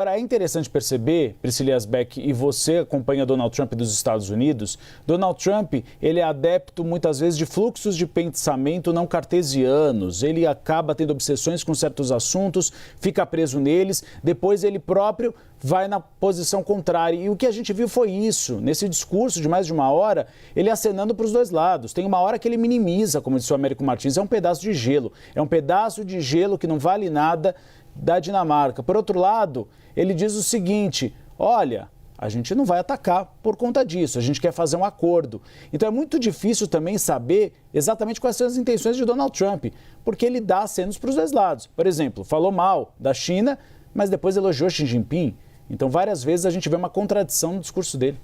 Agora, é interessante perceber, Priscila Asbeck, e você acompanha Donald Trump dos Estados Unidos, Donald Trump, ele é adepto muitas vezes de fluxos de pensamento não cartesianos, ele acaba tendo obsessões com certos assuntos, fica preso neles, depois ele próprio vai na posição contrária. E o que a gente viu foi isso, nesse discurso de mais de uma hora, ele acenando para os dois lados. Tem uma hora que ele minimiza, como disse o Américo Martins, é um pedaço de gelo que não vale nada da Dinamarca. Por outro lado, ele diz o seguinte: olha, a gente não vai atacar por conta disso, a gente quer fazer um acordo. Então é muito difícil também saber exatamente quais são as intenções de Donald Trump, porque ele dá acenos para os dois lados. Por exemplo, falou mal da China, mas depois elogiou Xi Jinping. Então várias vezes a gente vê uma contradição no discurso dele.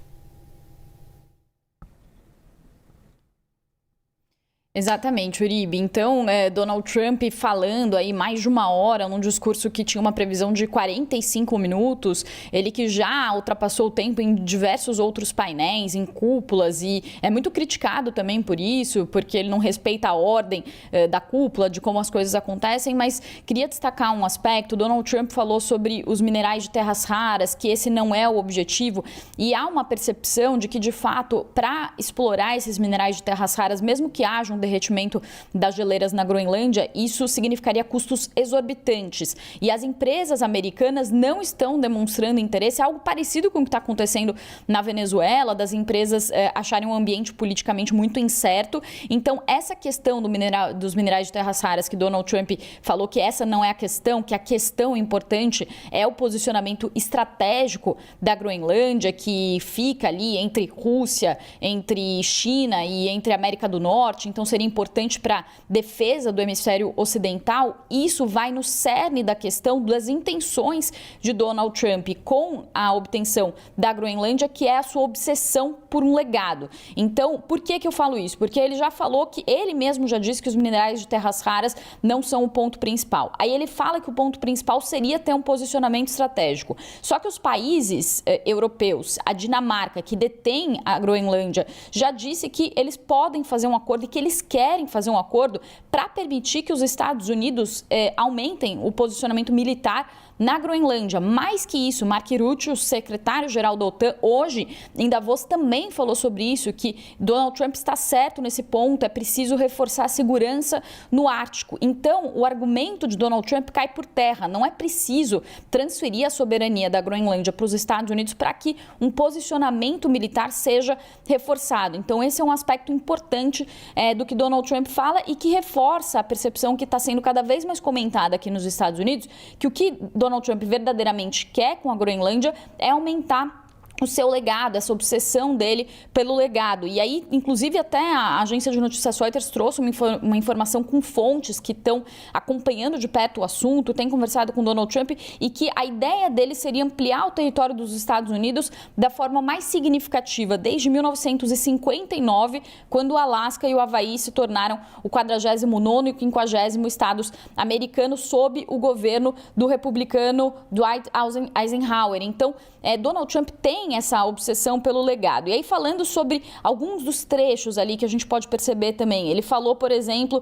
Exatamente, Uribe. Então, Donald Trump falando aí mais de uma hora num discurso que tinha uma previsão de 45 minutos, ele que já ultrapassou o tempo em diversos outros painéis, em cúpulas, e é muito criticado também por isso, porque ele não respeita a ordem da cúpula, de como as coisas acontecem, mas queria destacar um aspecto. Donald Trump falou sobre os minerais de terras raras, que esse não é o objetivo, e há uma percepção de que, de fato, para explorar esses minerais de terras raras, mesmo que haja um derretimento das geleiras na Groenlândia, isso significaria custos exorbitantes. E as empresas americanas não estão demonstrando interesse, algo parecido com o que está acontecendo na Venezuela, das empresas acharem um ambiente politicamente muito incerto. Então, essa questão dos minerais de terras raras, que Donald Trump falou que essa não é a questão, que a questão importante é o posicionamento estratégico da Groenlândia, que fica ali entre Rússia, entre China e entre América do Norte. Então, seria importante para a defesa do hemisfério ocidental. Isso vai no cerne da questão das intenções de Donald Trump com a obtenção da Groenlândia, que é a sua obsessão por um legado. Então, por que eu falo isso? Porque ele já falou que ele mesmo já disse que os minerais de terras raras não são o ponto principal. Aí ele fala que o ponto principal seria ter um posicionamento estratégico. Só que os países europeus, a Dinamarca, que detém a Groenlândia, já disse que eles podem fazer um acordo e que eles querem fazer um acordo para permitir que os Estados Unidos aumentem o posicionamento militar na Groenlândia. Mais que isso, Mark Rutte, o secretário-geral da OTAN, hoje em Davos também falou sobre isso, que Donald Trump está certo nesse ponto, é preciso reforçar a segurança no Ártico. Então, o argumento de Donald Trump cai por terra. Não é preciso transferir a soberania da Groenlândia para os Estados Unidos para que um posicionamento militar seja reforçado. Então, esse é um aspecto importante do que Donald Trump fala e que reforça a percepção que está sendo cada vez mais comentada aqui nos Estados Unidos, que o que Donald Trump verdadeiramente quer com a Groenlândia é aumentar o seu legado, essa obsessão dele pelo legado. E aí, inclusive, até a agência de notícias Reuters trouxe uma informação com fontes que estão acompanhando de perto o assunto, tem conversado com Donald Trump, e que a ideia dele seria ampliar o território dos Estados Unidos da forma mais significativa desde 1959, quando o Alasca e o Havaí se tornaram o 49º e o 50º estados americanos sob o governo do republicano Dwight Eisenhower. Então, Donald Trump tem essa obsessão pelo legado. E aí, falando sobre alguns dos trechos ali que a gente pode perceber também, ele falou, por exemplo,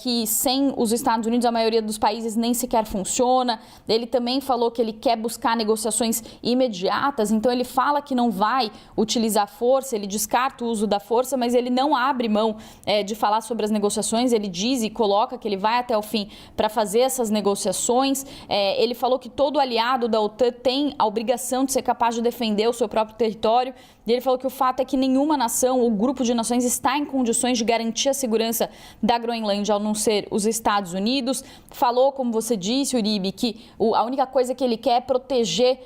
que sem os Estados Unidos a maioria dos países nem sequer funciona. Ele também falou que ele quer buscar negociações imediatas, então ele fala que não vai utilizar força, ele descarta o uso da força, mas ele não abre mão de falar sobre as negociações. Ele diz e coloca que ele vai até o fim para fazer essas negociações. Ele falou que todo aliado da OTAN tem a obrigação de ser capaz de defender o seu próprio território. E ele falou que o fato é que nenhuma nação ou grupo de nações está em condições de garantir a segurança da Groenlândia ao não ser os Estados Unidos. Falou, como você disse, Uribe, que a única coisa que ele quer é proteger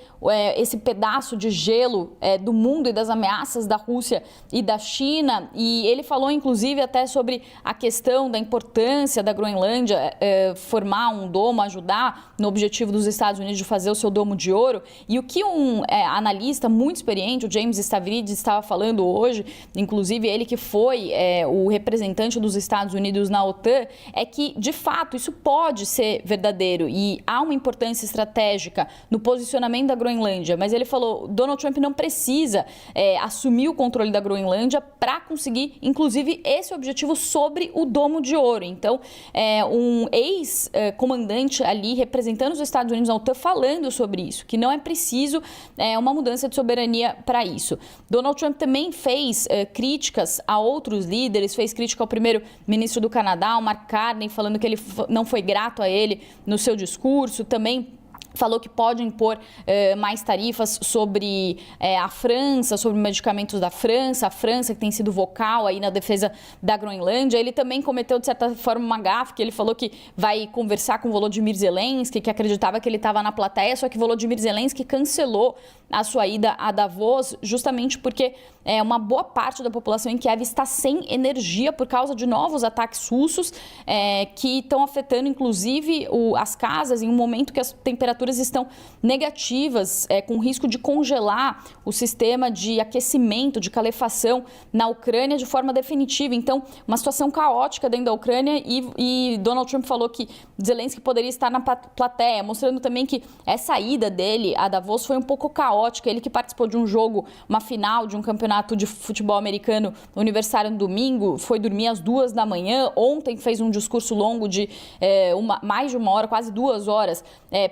esse pedaço de gelo do mundo e das ameaças da Rússia e da China. E ele falou, inclusive, até sobre a questão da importância da Groenlândia formar um domo, ajudar no objetivo dos Estados Unidos de fazer o seu domo de ouro. E o que um analista muito muito experiente, o James Stavridis estava falando hoje, inclusive ele que foi o representante dos Estados Unidos na OTAN, é que, de fato, isso pode ser verdadeiro e há uma importância estratégica no posicionamento da Groenlândia, mas ele falou, Donald Trump não precisa assumir o controle da Groenlândia para conseguir, inclusive, esse objetivo sobre o Domo de Ouro. Então, um ex-comandante ali representando os Estados Unidos na OTAN falando sobre isso, que não é preciso uma mudança de soberania para isso. Donald Trump também fez críticas a outros líderes, fez crítica ao primeiro-ministro do Canadá, o Mark Carney, falando que ele não foi grato a ele no seu discurso, também falou que pode impor mais tarifas sobre a França, sobre medicamentos da França, a França que tem sido vocal aí na defesa da Groenlândia. Ele também cometeu, de certa forma, uma gafe, que ele falou que vai conversar com Volodymyr Zelensky, que acreditava que ele estava na plateia, só que Volodymyr Zelensky cancelou a sua ida a Davos, justamente porque uma boa parte da população em Kiev está sem energia por causa de novos ataques russos que estão afetando, inclusive, as casas em um momento que as temperaturas estão negativas, com risco de congelar o sistema de aquecimento, de calefação na Ucrânia de forma definitiva. Então, uma situação caótica dentro da Ucrânia e Donald Trump falou que Zelensky poderia estar na plateia, mostrando também que essa ida dele a Davos foi um pouco caótica. Ele que participou de um jogo, uma final de um campeonato de futebol americano no aniversário no domingo, foi dormir às 2 da manhã. Ontem fez um discurso longo de mais de 1 hora, quase 2 horas,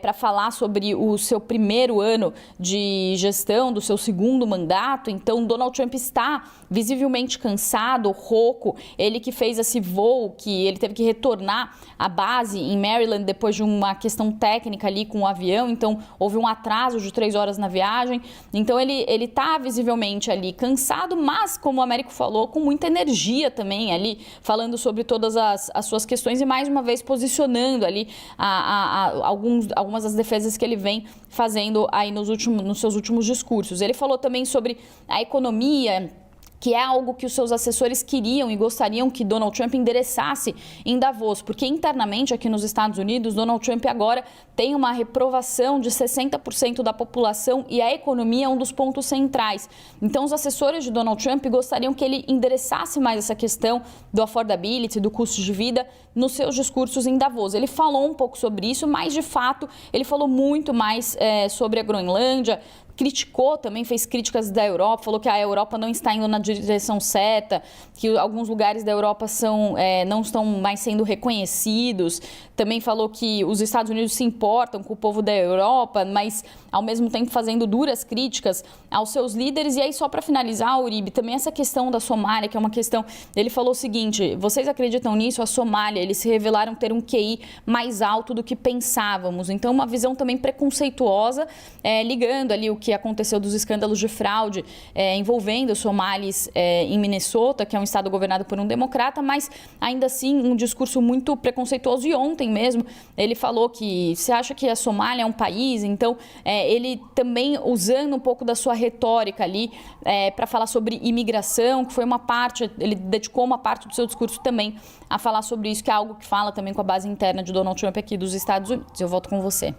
para falar sobre o seu primeiro ano de gestão, do seu segundo mandato. Então, Donald Trump está visivelmente cansado, rouco. Ele que fez esse voo, que ele teve que retornar à base em Maryland depois de uma questão técnica ali com o avião. Então, houve um atraso de 3 horas na viagem. Então, ele está visivelmente ali cansado, mas, como o Américo falou, com muita energia também ali, falando sobre todas as suas questões e, mais uma vez, posicionando ali algumas das defesas que ele vem fazendo aí nos seus últimos discursos. Ele falou também sobre a economia, que é algo que os seus assessores queriam e gostariam que Donald Trump endereçasse em Davos, porque internamente aqui nos Estados Unidos, Donald Trump agora tem uma reprovação de 60% da população e a economia é um dos pontos centrais. Então, os assessores de Donald Trump gostariam que ele endereçasse mais essa questão do affordability, do custo de vida, nos seus discursos em Davos. Ele falou um pouco sobre isso, mas, de fato, ele falou muito mais sobre a Groenlândia, criticou também, fez críticas da Europa, falou que a Europa não está indo na direção certa, que alguns lugares da Europa não estão mais sendo reconhecidos. Também falou que os Estados Unidos se importam com o povo da Europa, mas ao mesmo tempo fazendo duras críticas aos seus líderes. E aí, só para finalizar, Uribe, também essa questão da Somália, que é uma questão... Ele falou o seguinte, vocês acreditam nisso? A Somália, eles se revelaram ter um QI mais alto do que pensávamos. Então, uma visão também preconceituosa, ligando ali o que aconteceu dos escândalos de fraude envolvendo os somalis em Minnesota, que é um estado governado por um democrata, mas ainda assim um discurso muito preconceituoso. E ontem mesmo ele falou que se acha que a Somália é um país, então ele também usando um pouco da sua retórica ali para falar sobre imigração, que foi uma parte, ele dedicou uma parte do seu discurso também a falar sobre isso, que é algo que fala também com a base interna de Donald Trump aqui dos Estados Unidos. Eu volto com você.